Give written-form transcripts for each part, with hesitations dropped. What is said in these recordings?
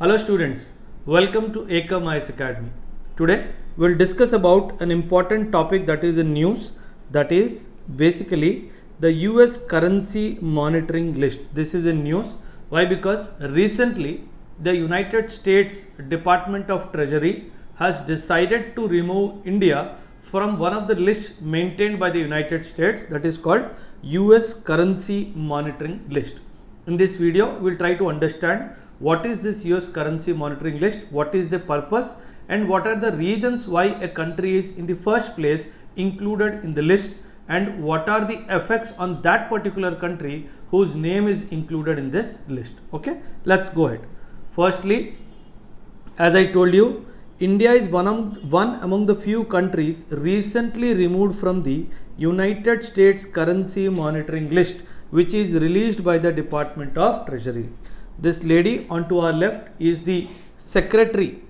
Hello students, welcome to Ekam IAS Academy. Today we will discuss about an important topic that is in news, that is basically the US currency monitoring list. This is in news. Why? Because recently the United States Department of Treasury has decided to remove India from one of the lists maintained by the United States, that is called US currency monitoring list. In this video we will try to understand what is this US currency monitoring list, what is the purpose, and what are the reasons why a country is in the first place included in the list, and what are the effects on that particular country whose name is included in this list. Okay, let's go ahead. Firstly, as I told you, India is one among the few countries recently removed from the United States currency monitoring list, which is released by the Department of Treasury. This lady on to our left is the secretary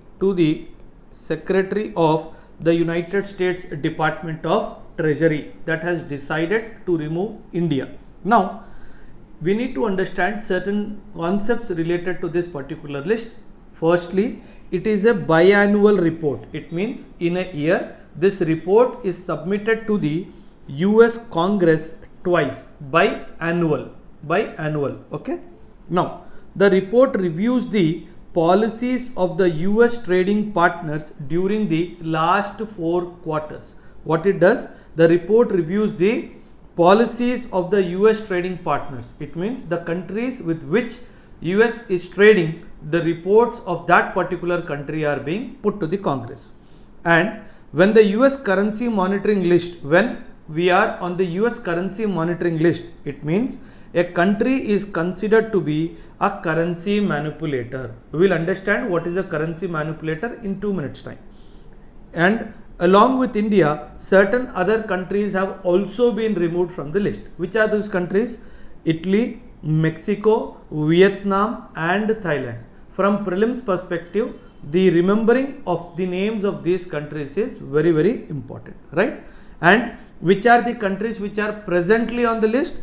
of the United States Department of Treasury that has decided to remove India. Now, we need to understand certain concepts related to this particular list. Firstly, it is a biannual report. It means in a year, this report is submitted to the US Congress twice, biannual. Okay. Now, the report reviews the policies of the US trading partners during the last 4 quarters. What it does? The report reviews the policies of the US trading partners. It means the countries with which US is trading, the reports of that particular country are being put to the Congress. And when the US currency monitoring list, when we are on the US currency monitoring list, it means a country is considered to be a currency manipulator. We will understand what is a currency manipulator in 2 minutes time. And along with India, certain other countries have also been removed from the list. Which are those countries? Italy, Mexico, Vietnam and Thailand. From prelims perspective, the remembering of the names of these countries is very, very important, right? And which are the countries which are presently on the list?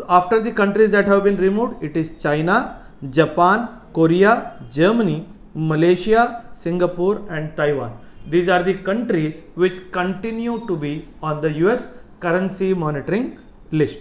After the countries that have been removed, it is China, Japan, Korea, Germany, Malaysia, Singapore and Taiwan. These are the countries which continue to be on the US currency monitoring list.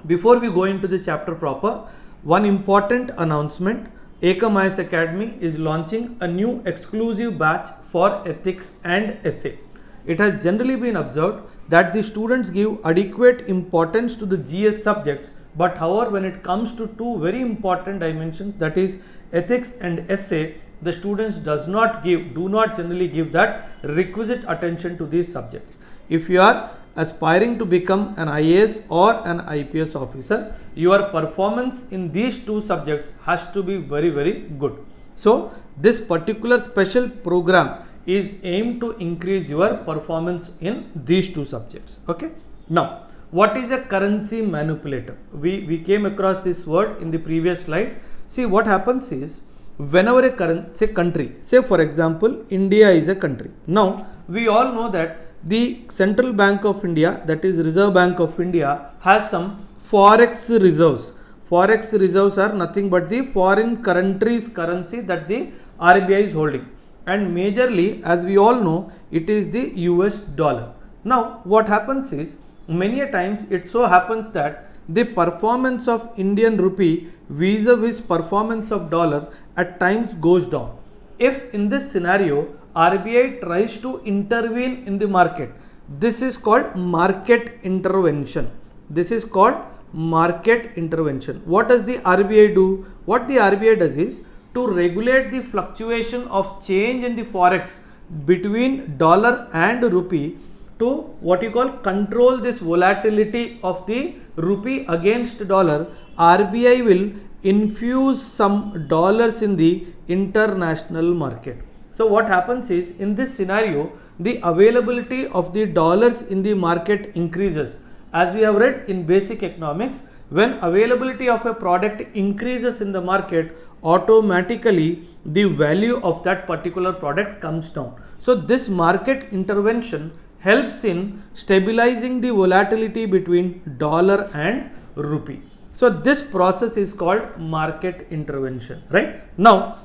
Before we go into the chapter proper, one important announcement. Ekam IAS Academy is launching a new exclusive batch for ethics and essay. It has generally been observed that the students give adequate importance to the GS subjects, but however, when it comes to two very important dimensions, that is ethics and essay, the students do not generally give that requisite attention to these subjects. If you are aspiring to become an IAS or an IPS officer, your performance in these two subjects has to be very, very good. So, this particular special program is aimed to increase your performance in these two subjects. Okay. Now, what is a currency manipulator? We came across this word in the previous slide. See, what happens is, whenever a country, say for example, India is a country. Now, we all know that the Central Bank of India, that is Reserve Bank of India, has some forex reserves. Forex reserves are nothing but the foreign country's currency that the RBI is holding. And majorly, as we all know, it is the US dollar. Now, what happens is, many a times it so happens that the performance of Indian rupee vis-a-vis performance of dollar at times goes down. If in this scenario, RBI tries to intervene in the market, this is called market intervention. This is called market intervention. What does the RBI do? What the RBI does is, to regulate the fluctuation of change in the forex between dollar and rupee, to what you call control this volatility of the rupee against dollar, RBI will infuse some dollars in the international market. So what happens is, in this scenario, the availability of the dollars in the market increases. As we have read in basic economics, when availability of a product increases in the market, automatically the value of that particular product comes down. So this market intervention helps in stabilizing the volatility between dollar and rupee. So this process is called market intervention, right? Now,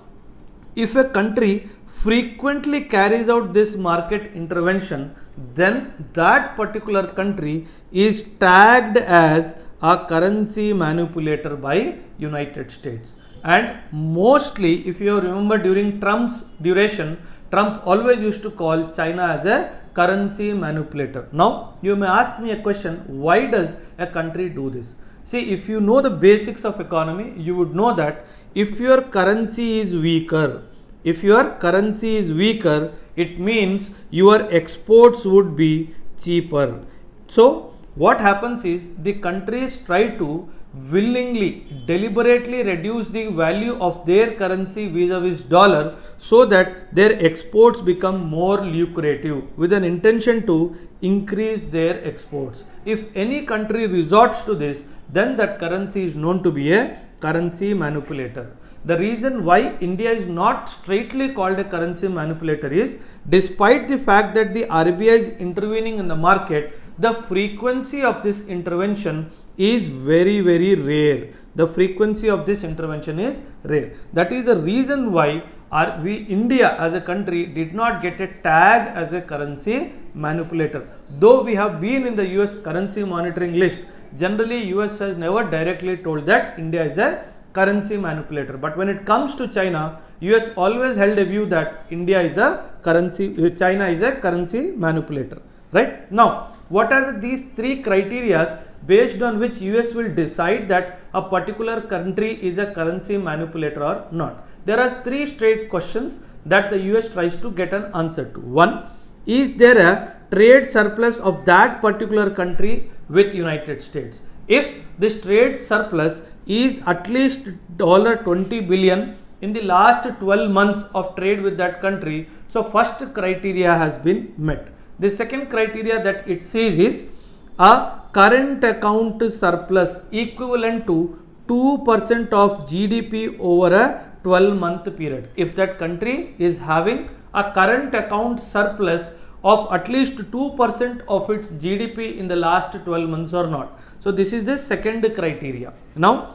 If a country frequently carries out this market intervention, then that particular country is tagged as a currency manipulator by United States. And mostly, if you remember, during Trump's duration, Trump always used to call China as a currency manipulator. Now, you may ask me a question, why does a country do this? See, if you know the basics of economy, you would know that if your currency is weaker, it means your exports would be cheaper. So, what happens is the countries try to willingly, deliberately reduce the value of their currency vis-a-vis dollar so that their exports become more lucrative with an intention to increase their exports. If any country resorts to this, then that currency is known to be a currency manipulator. The reason why India is not straightly called a currency manipulator is, despite the fact that the RBI is intervening in the market, the frequency of this intervention is very, very rare. The frequency of this intervention is rare. That is the reason why India as a country did not get a tag as a currency manipulator. Though we have been in the US currency monitoring list, generally US has never directly told that India is a currency manipulator. But when it comes to China, US always held a view that China is a currency manipulator. Right? Now, what are these three criteria based on which US will decide that a particular country is a currency manipulator or not? There are three straight questions that the US tries to get an answer to. One, is there a trade surplus of that particular country with United States? If this trade surplus is at least $20 billion in the last 12 months of trade with that country, so first criteria has been met. The second criteria that it says is a current account surplus equivalent to 2% of GDP over a 12-month period. If that country is having a current account surplus of at least 2% of its GDP in the last 12 months or not. So, this is the second criteria. Now,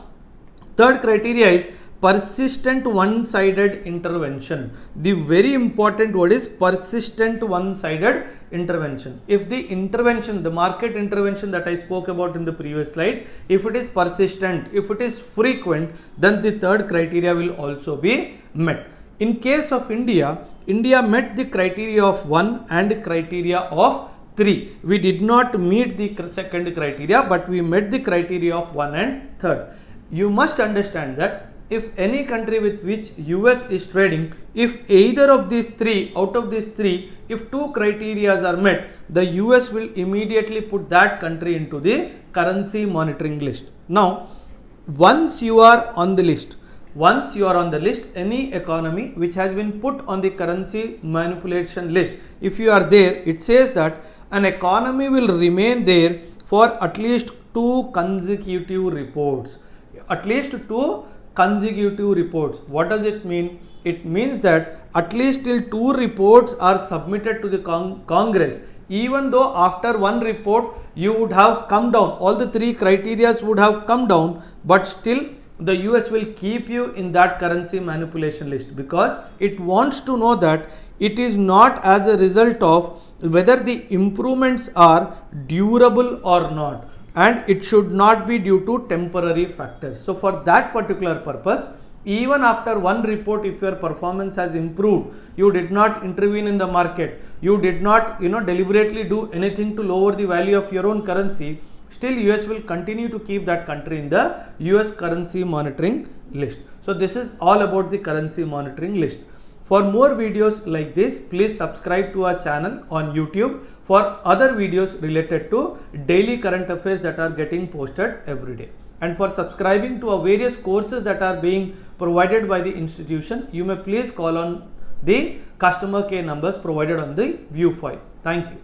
third criteria is persistent one-sided intervention. The very important word is persistent one-sided intervention. If the intervention, the market intervention that I spoke about in the previous slide, if it is persistent, if it is frequent, then the third criteria will also be met. In case of India, India met the criteria of 1 and criteria of 3. We did not meet the second criteria, but we met the criteria of 1 and 3rd. You must understand that if any country with which US is trading, if either of these three, out of these three, if two criteria are met, the US will immediately put that country into the currency monitoring list. Now, once you are on the list, any economy which has been put on the currency manipulation list, if you are there, it says that an economy will remain there for at least 2 consecutive reports. At least 2 consecutive reports. What does it mean? It means that at least till 2 reports are submitted to the Congress. Even though after 1 report you would have come down, all the 3 criteria would have come down, but still the US will keep you in that currency manipulation list, because it wants to know that it is not as a result of whether the improvements are durable or not, and it should not be due to temporary factors. So for that particular purpose, even after 1 report, if your performance has improved, you did not intervene in the market, you did not deliberately do anything to lower the value of your own currency, still US will continue to keep that country in the US currency monitoring list. So this is all about the currency monitoring list. For more videos like this, please subscribe to our channel on YouTube for other videos related to daily current affairs that are getting posted every day. And for subscribing to our various courses that are being provided by the institution, you may please call on the customer care numbers provided on the view file. Thank you.